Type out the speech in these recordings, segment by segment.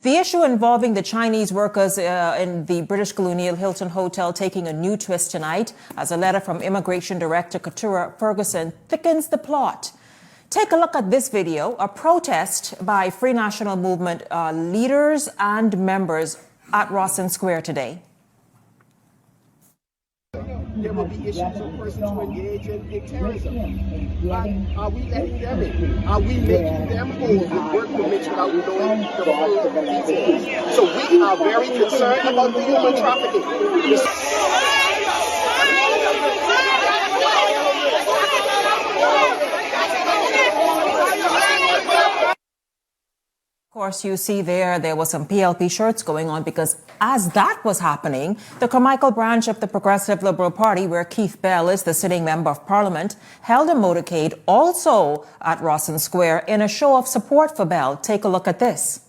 The issue involving the Chinese workers in the British colonial Hilton Hotel taking a new twist tonight as a letter from Immigration Director Keturah Ferguson thickens the plot. Take a look at this video, a protest by Free National Movement leaders and members at Rawson Square today. There will be issues of persons who engage in terrorism. Are we letting them in? Are we making them hold with work permits without knowing the full details? So we are very concerned about the human trafficking. Of course, you see there was some PLP shirts going on because as that was happening, the Carmichael branch of the Progressive Liberal Party, where Keith Bell is the sitting member of Parliament, held a motorcade also at Rawson Square in a show of support for Bell. Take a look at this.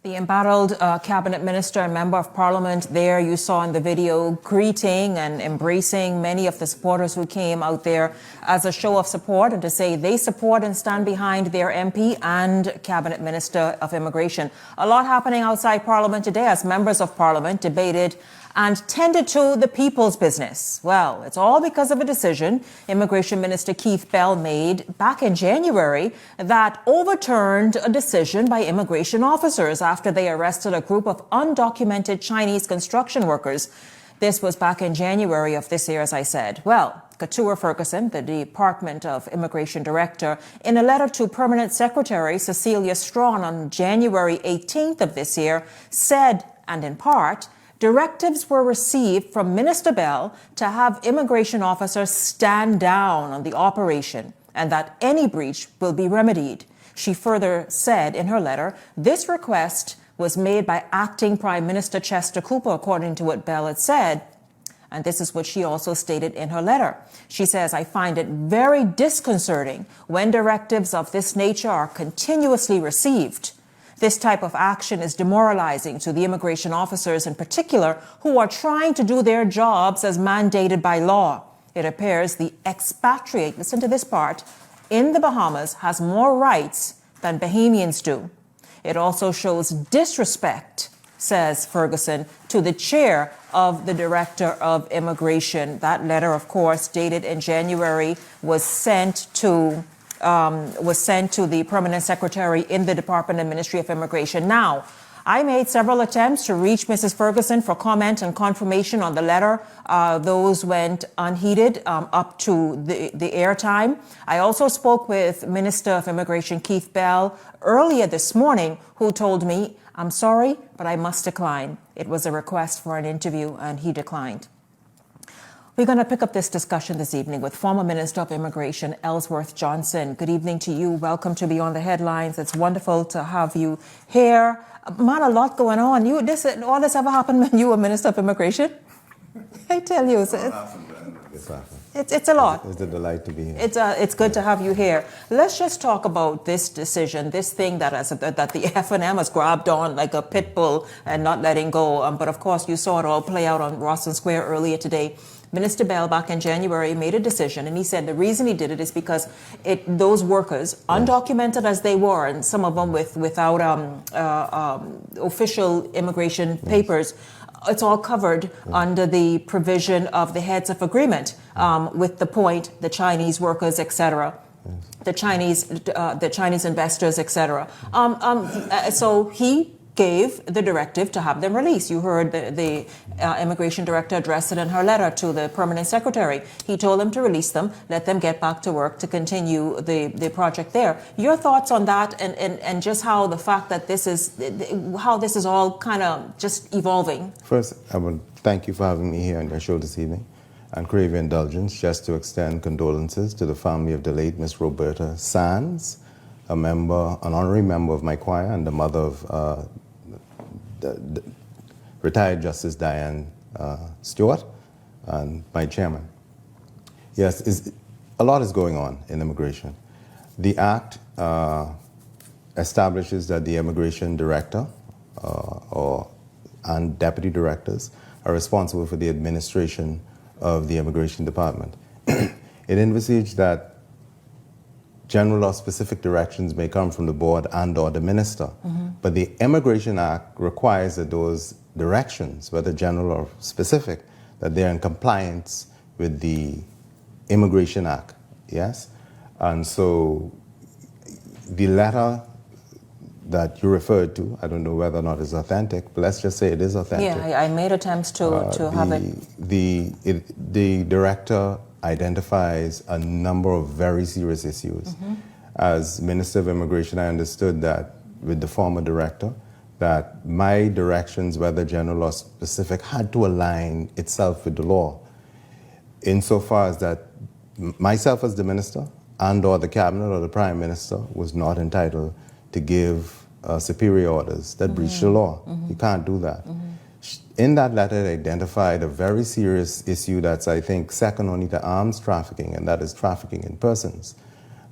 The embattled cabinet minister and member of parliament there you saw in the video greeting and embracing many of the supporters who came out there as a show of support and to say they support and stand behind their MP and cabinet minister of immigration. A lot happening outside parliament today as members of parliament debated and tended to the people's business. Well, it's all because of a decision Immigration Minister Keith Bell made back in January that overturned a decision by immigration officers after they arrested a group of undocumented Chinese construction workers. This was back in January of this year, as I said. Well, Keturah Ferguson, the Department of Immigration Director, in a letter to Permanent Secretary Cecilia Strawn on January 18th of this year, said, and in part, directives were received from Minister Bell to have immigration officers stand down on the operation and that any breach will be remedied. She further said in her letter, this request was made by Acting Prime Minister Chester Cooper, according to what Bell had said. And this is what she also stated in her letter. She says, I find it very disconcerting when directives of this nature are continuously received. This type of action is demoralizing to the immigration officers in particular who are trying to do their jobs as mandated by law. It appears the expatriate, listen to this part, in the Bahamas has more rights than Bahamians do. It also shows disrespect, says Ferguson, to the chair of the Director of Immigration. That letter, of course, dated in January, was sent to the Permanent Secretary in the Department and Ministry of Immigration. Now, I made several attempts to reach Mrs. Ferguson for comment and confirmation on the letter. Those went unheeded up to the airtime. I also spoke with Minister of Immigration Keith Bell earlier this morning, who told me, I'm sorry, but I must decline. It was a request for an interview, and he declined. We're going to pick up this discussion this evening with former Minister of Immigration, Elsworth Johnson. Good evening to you. Welcome to Beyond the Headlines. It's wonderful to have you here. Man, a lot going on. All this ever happened when you were Minister of Immigration? I tell you, it's a lot. It's a delight to be here. It's good to have you here. Let's just talk about this decision, this thing that the F&M has grabbed on like a pit bull and not letting go. But of course, you saw it all play out on Rawson Square earlier today. Minister Bell, back in January, made a decision, and he said the reason he did it is because those workers, undocumented as they were, and some of them without official immigration papers, it's all covered under the provision of the heads of agreement with the point, the Chinese workers, etc., the Chinese investors, etc. So he gave the directive to have them released. You heard the immigration director address it in her letter to the permanent secretary. He told them to release them, let them get back to work to continue the project there. Your thoughts on that and just how the fact that this is all kind of just evolving? First, I would thank you for having me here on your show this evening. and crave your indulgence just to extend condolences to the family of the late Miss Roberta Sands, an honorary member of my choir and the mother of the retired Justice Diane Stewart and my chairman. Yes, a lot is going on in immigration. The Act establishes that the immigration director and deputy directors are responsible for the administration of the immigration department. It envisaged that general or specific directions may come from the board and or the minister, but the Immigration Act requires that those directions, whether general or specific, that they're in compliance with the Immigration Act, yes? And so the letter that you referred to, I don't know whether or not it's authentic, but let's just say it is authentic. Yeah, I made attempts to have it. The director identifies a number of very serious issues. As Minister of Immigration, I understood that with the former director, that my directions, whether general or specific, had to align itself with the law. Insofar as that myself as the minister and or the cabinet or the prime minister was not entitled to give superior orders that breach the law. You can't do that. In that letter, it identified a very serious issue that's, I think, second only to arms trafficking, and that is trafficking in persons.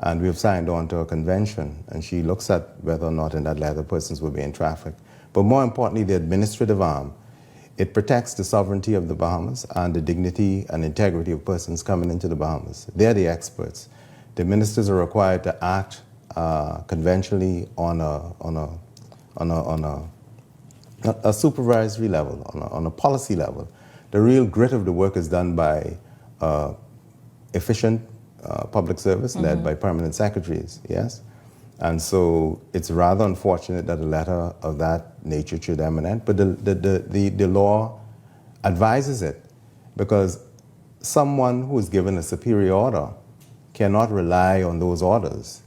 And we have signed on to a convention, and she looks at whether or not in that letter persons were being trafficked. But more importantly, the administrative arm. It protects the sovereignty of the Bahamas and the dignity and integrity of persons coming into the Bahamas. They're the experts. The ministers are required to act conventionally on a supervisory level, on a policy level. The real grit of the work is done by efficient public service led by permanent secretaries, yes? And so it's rather unfortunate that a letter of that nature should emanate, but the law advises it, because someone who is given a superior order cannot rely on those orders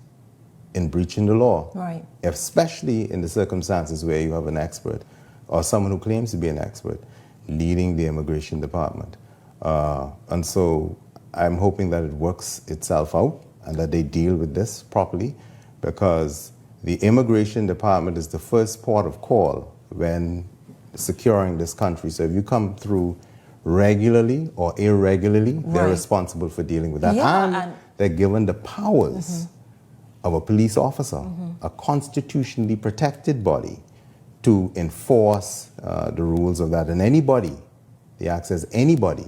in breaching the law, right? Especially in the circumstances where you have an expert or someone who claims to be an expert leading the immigration department. And so I'm hoping that it works itself out and that they deal with this properly, because the immigration department is the first port of call when securing this country. So if you come through regularly or irregularly, they're responsible for dealing with that. Yeah, and they're given the powers of a police officer, a constitutionally protected body, to enforce the rules of that. And anybody, the Act says anybody,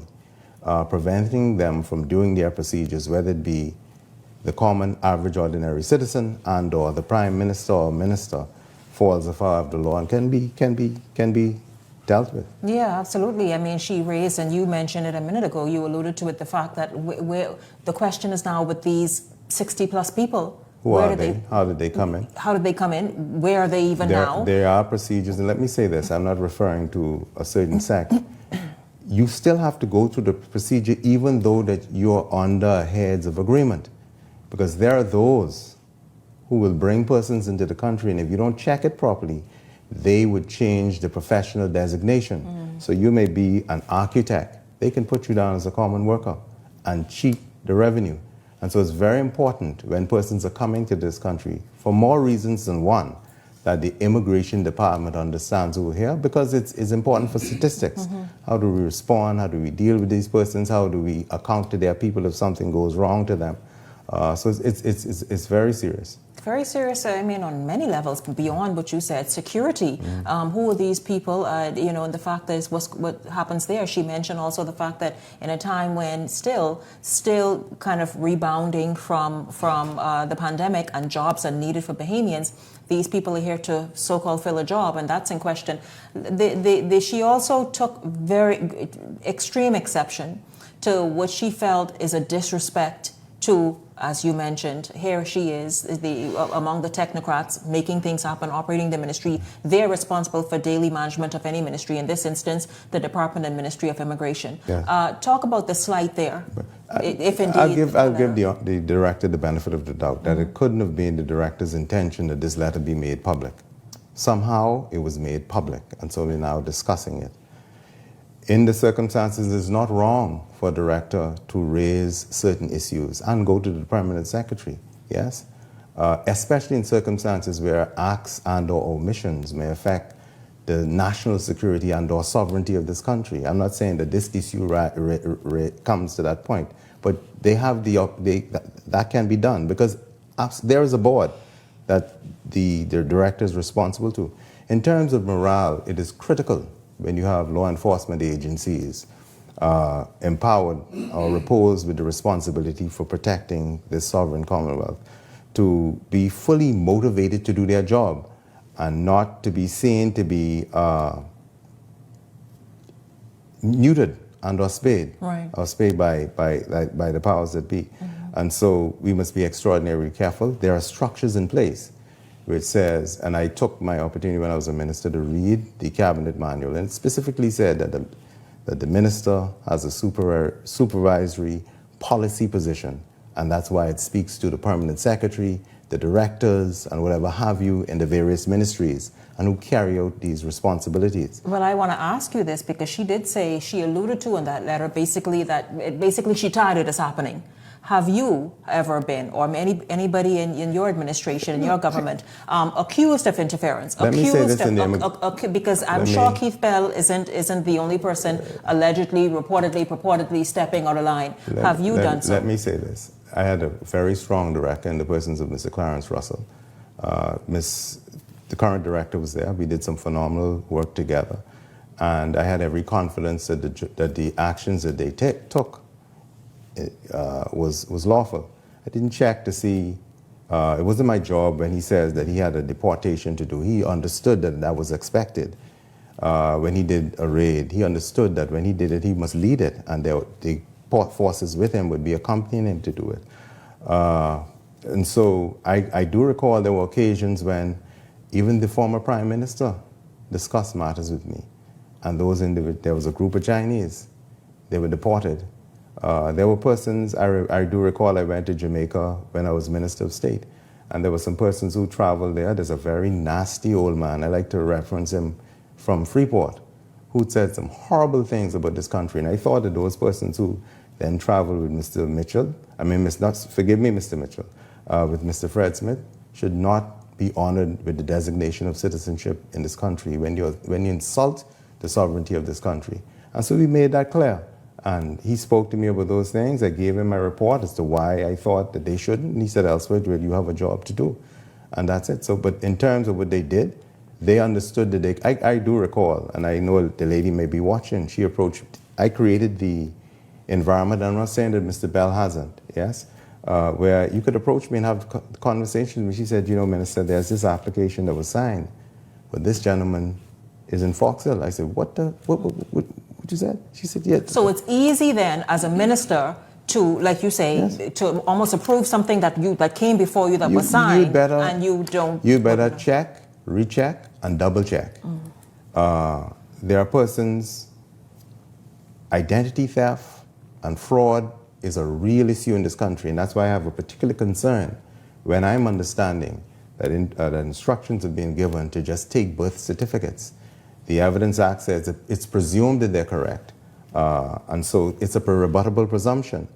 preventing them from doing their procedures, whether it be the common, average, ordinary citizen and or the prime minister or minister, falls afoul of the law and can be dealt with. Yeah, absolutely. I mean, she raised, and you mentioned it a minute ago, you alluded to it, the fact that the question is now with these 60 plus people. Who are they? How did they come in? How did they come in? Where are they even now? There are procedures, and let me say this, I'm not referring to a certain sect. You still have to go through the procedure even though that you're under heads of agreement, because there are those who will bring persons into the country, and if you don't check it properly, they would change the professional designation. So you may be an architect. They can put you down as a common worker and cheat the revenue. And so it's very important when persons are coming to this country, for more reasons than one, that the immigration department understands who are here, because it's important for statistics. How do we respond? How do we deal with these persons? How do we account to their people if something goes wrong to them? So it's very serious. Very serious, I mean, on many levels, beyond what you said. Security, who are these people, and the fact is what happens there. She mentioned also the fact that in a time when still kind of rebounding from the pandemic and jobs are needed for Bahamians, these people are here to so-called fill a job, and that's in question. She also took very extreme exception to what she felt is a disrespect to, as you mentioned, here she is, among the technocrats, making things happen, operating the ministry. They're responsible for daily management of any ministry, in this instance, the Department and Ministry of Immigration. Yeah. Talk about the slight there, if indeed. I'll give the director the benefit of the doubt that it couldn't have been the director's intention that this letter be made public. Somehow it was made public, and so we're now discussing it. in the circumstances, it's not wrong for a director to raise certain issues and go to the permanent secretary, yes? Especially in circumstances where acts and or omissions may affect the national security and or sovereignty of this country. I'm not saying that this issue comes to that point, but they have that can be done because there is a board that the director is responsible to. In terms of morale, it is critical when you have law enforcement agencies empowered or reposed with the responsibility for protecting this sovereign commonwealth to be fully motivated to do their job and not to be seen to be neutered and or spayed, right, or spayed by the powers that be. And so we must be extraordinarily careful. There are structures in place which says, and I took my opportunity when I was a minister to read the cabinet manual, and it specifically said that the minister has a supervisory policy position, and that's why it speaks to the permanent secretary, the directors, and whatever have you in the various ministries, and who carry out these responsibilities. Well, I want to ask you this because she did say, she alluded to in that letter basically she tired of this happening. Have you ever been, or anybody in your administration, in your government, accused of interference? Let me say this because I'm sure Keith Bell isn't the only person allegedly, purportedly stepping out of line. Have you done so? Let me say this. I had a very strong director in the persons of Mr. Clarence Russell. The current director was there. We did some phenomenal work together. And I had every confidence that the actions that they took was lawful. I didn't check to see, it wasn't my job when he says that he had a deportation to do. He understood that that was expected. When he did a raid, he understood that when he did it, he must lead it, and the forces with him would be accompanying him to do it. And so I do recall there were occasions when even the former prime minister discussed matters with me. And there was a group of Chinese. They were deported. There were persons, I do recall I went to Jamaica when I was Minister of State, and there were some persons who traveled there. There's a very nasty old man, I like to reference him, from Freeport, who said some horrible things about this country. And I thought that those persons who then traveled with Mr. Mitchell, forgive me, Mr. Mitchell, with Mr. Fred Smith, should not be honored with the designation of citizenship in this country when you insult the sovereignty of this country. And so we made that clear. And he spoke to me about those things. I gave him my report as to why I thought that they shouldn't. And he said, Elsworth, you have a job to do. And that's it. So, but in terms of what they did, they understood that I do recall, and I know the lady may be watching, she approached, I created the environment, I'm not saying that Mr. Bell hasn't, yes, where you could approach me and have conversations. And she said, you know, Minister, there's this application that was signed, but this gentleman is in Foxhill. I said, what you said? She said, yeah. So it's easy then, as a minister, to, like you say, yes, to almost approve something that came before you that was signed, and you don't. You better check, recheck, and double check. There are persons, identity theft and fraud is a real issue in this country, and that's why I have a particular concern when I'm understanding that instructions have been given to just take birth certificates. The Evidence Act says it's presumed that they're correct. And so it's a rebuttable presumption.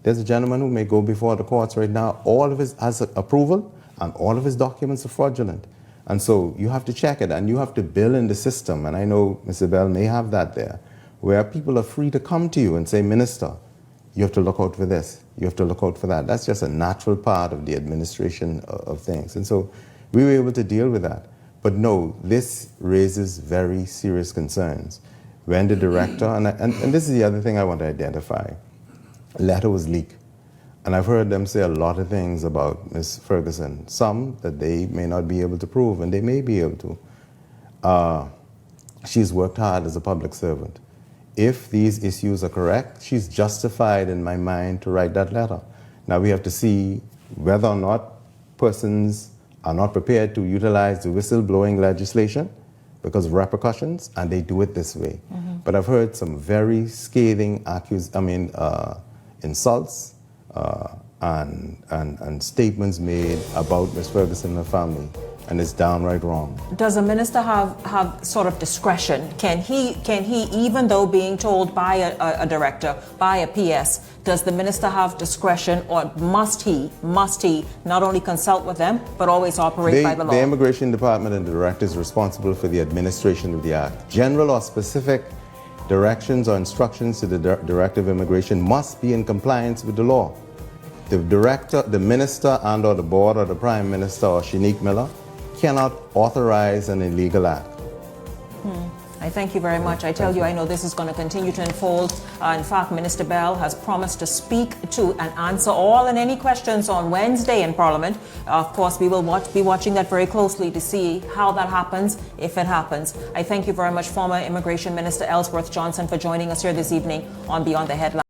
There's a gentleman who may go before the courts right now, all of his has approval, and all of his documents are fraudulent. And so you have to check it, and you have to build in the system, and I know Mr. Bell may have that there, where people are free to come to you and say, Minister, you have to look out for this, you have to look out for that. That's just a natural part of the administration of things. And so we were able to deal with that. But no, this raises very serious concerns. When the director, and this is the other thing I want to identify, a letter was leaked. And I've heard them say a lot of things about Ms. Ferguson, some that they may not be able to prove, and they may be able to. She's worked hard as a public servant. If these issues are correct, she's justified in my mind to write that letter. Now we have to see whether or not persons are not prepared to utilize the whistleblowing legislation because of repercussions, and they do it this way. But I've heard some very scathing insults and statements made about Ms. Ferguson and her family. and it's downright wrong. Does a minister have sort of discretion? Can he, even though being told by a director, by a PS, does the minister have discretion, or must he not only consult with them, but always operate by the law? The Immigration Department and the director is responsible for the administration of the act. General or specific directions or instructions to the Director of Immigration must be in compliance with the law. The director, the minister, and or the board or the prime minister or Shanique Miller cannot authorize an illegal act. I thank you very much. I tell you, I know this is going to continue to unfold. In fact, Minister Bell has promised to speak to and answer all and any questions on Wednesday in Parliament. Of course, we will be watching that very closely to see how that happens, if it happens. I thank you very much, former Immigration Minister Elsworth Johnson, for joining us here this evening on Beyond the Headlines.